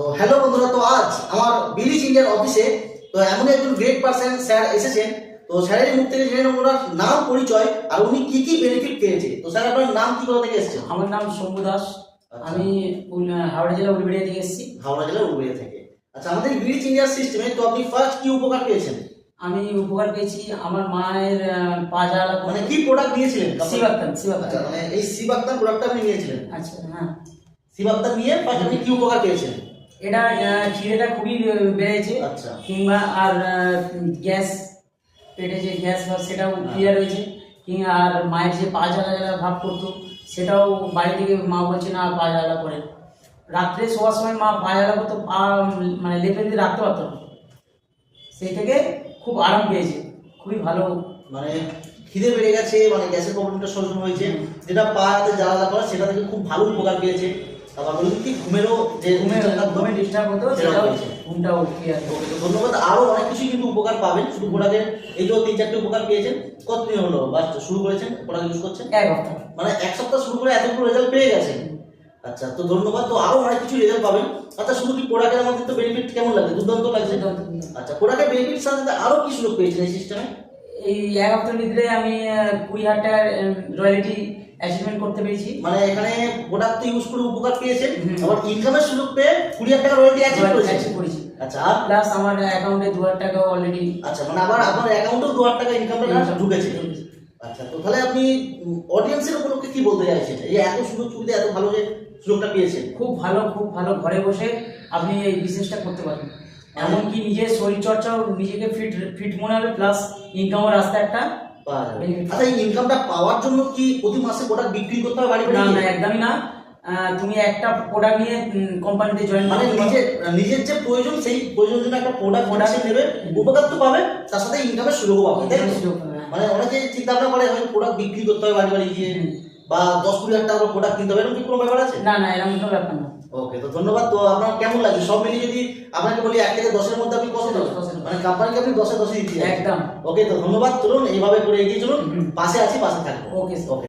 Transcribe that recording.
তো হ্যালো বন্ধুরা, তো আজ আমার বিলিশ ইন্ডিয়ার অফিসে তো এমন একজন গ্রেট পারসন স্যার এসেছেন। তো স্যারের মুখ থেকে জেনে নেব ওনার নাম, পরিচয় আর উনি কি কি বেনিফিট পেয়েছে। তো স্যার, আপনার নাম কি, কোথা থেকে এসেছেন? আমার নাম শম্ভু দাস। আচ্ছা। আমি হাওড়া জেলা উলবেড়িয়া থেকে এসেছি। হাওড়া জেলার উলবেড়িয়া থেকে। আচ্ছা, আমাদের বিলিশ ইন্ডিয়ার সিস্টেমে তো আপনি ফার্স্ট কি উপকার পেয়েছেন? আমি উপকার পেয়েছি আমার মায়ের পা জ্বালা মানে কি প্রোডাক্ট নিয়েছিলেন? সিবাক্তান। আচ্ছা, মানে এই সিবাক্তান প্রোডাক্টটা আপনি নিয়েছিলেন। আচ্ছা, হ্যাঁ। সিবাক্তান নিয়ে ফার্স্ট আপনি কি উপকার পেয়েছেন? এটা খিদেটা খুবই বেড়েছে। আচ্ছা। কিংবা আর গ্যাস, পেটে যে গ্যাস সেটাও ক্লিয়ার হয়েছে। কিংবা আর মায়ের যে পা জ্বালা জ্বালা ভাব করতো সেটাও বাড়ি থেকে মা বলছে না পা জ্বালা করে। রাত্রে শোয়ার সময় মা পা জ্বালা করতো, পা মানে লেপে দিয়ে রাখতে পারতো না। সেই থেকে খুব আরাম পেয়েছে, খুবই ভালো। মানে খিদে বেড়ে গেছে, মানে গ্যাসের প্রবলেমটা সলিউশন হয়েছে, যেটা পাতে জ্বালা করে সেটা থেকে খুব ভালো উপকার পেয়েছে। আবার বলুন কি, ঘুমেরও যে ঘুমে ডিস্টার্ব হতো সেটাও ঘুমটাও ক্লিয়ার। ওকে, তো ধন্যবাদ। আরো অনেক কিছু কিন্তু উপকার পাবেন শুধু প্রোডাক্টের। এই যে 3-4টে উপকার পেয়েছেন, কতদিন হলো বাস শুরু করেছেন প্রোডাক্ট ইউজ করছেন? এক হপ্তাহ। মানে এক সপ্তাহ শুরু করে এতগুলো রেজাল্ট পেয়ে গেছেন। আচ্ছা, তো ধন্যবাদ। তো আরো অনেক কিছু রেজাল্ট পাবেন। আচ্ছা, শুধু কি প্রোডাক্টের মধ্যে তো বেনিফিট কেমন লাগছে? দুর্দান্ত লাগছে। আচ্ছা, প্রোডাক্টের বেনিফিট সাথে সাথে আরো কি সুযোগ পেয়েছেন এই সিস্টেমে? এই এক হপ্তাহের ভিতরে আমি 20,000 টাকার রয়্যালটি অ্যাচিভমেন্ট করতে পেরেছি। মানে এখানে প্রোডাক্ট ইউজ করে উপকার পেয়েছেন, আবার ইনকামের সুযোগ পেয়ে 20,000 টাকা রয়্যালটি অ্যাচিভ করেছি। আচ্ছা, আর প্লাস আমার অ্যাকাউন্টে 2,000 টাকা অলরেডি। আচ্ছা, মানে আবার আপনার অ্যাকাউন্টেও 2,000 টাকা ইনকামটা ঢুকেছে। আচ্ছা, তো তাহলে আপনি অডিয়েন্সের উপলক্ষে কি বলতে চাইছেন? এই এত সুযোগ সুবিধা, এত ভালো যে সুযোগটা পেয়েছেন। খুব ভালো, খুব ভালো। ঘরে বসে আপনি এই বিজনেসটা করতে পারেন। এমনকি নিজের শরীর চর্চাও, নিজেকে ফিট ফিট মনে হবে, প্লাস ইনকামের রাস্তা একটা পাওয়া যাবে। benefit। আচ্ছা, এই ইনকামটা পাওয়ার জন্য কি প্রতি মাসে প্রোডাক্ট বিক্রি করতে হবে বাড়ি বাড়ি? না না, একদমই না। তুমি একটা প্রোডাক্ট নিয়ে কোম্পানিতে জয়েন মানে নিজের যে প্রয়োজন, সেই প্রয়োজনের জন্য একটা প্রোডাক্ট নেবে, উপকার তো পাবে, তার সাথে ইনকামের সুযোগও পাবে, তাই তো? মানে অনেকে চিন্তা ভাবনা করে হয়তো প্রোডাক্ট বিক্রি করতে হবে বাড়ি বাড়ি গিয়ে, বা 10-20 টাকা প্রোডাক্ট কিনতে হবে, এরকম কি কোনো ব্যাপার আছে? না না, এরকম কোনো ব্যাপার না। ওকে, তো ধন্যবাদ। তো আপনার কেমন লাগে সব মিলিয়ে যদি আপনাকে বলি 1 থেকে 10-এর মধ্যে আপনি কত দেবেন? 10 মানে কোম্পানিকে আপনি 10-এ 10 দিচ্ছেন একদম। ওকে, তো ধন্যবাদ। চলুন এইভাবে করে এগিয়ে চলুন, পাশে আছি, পাশে থাকবো। ওকে। ওকে।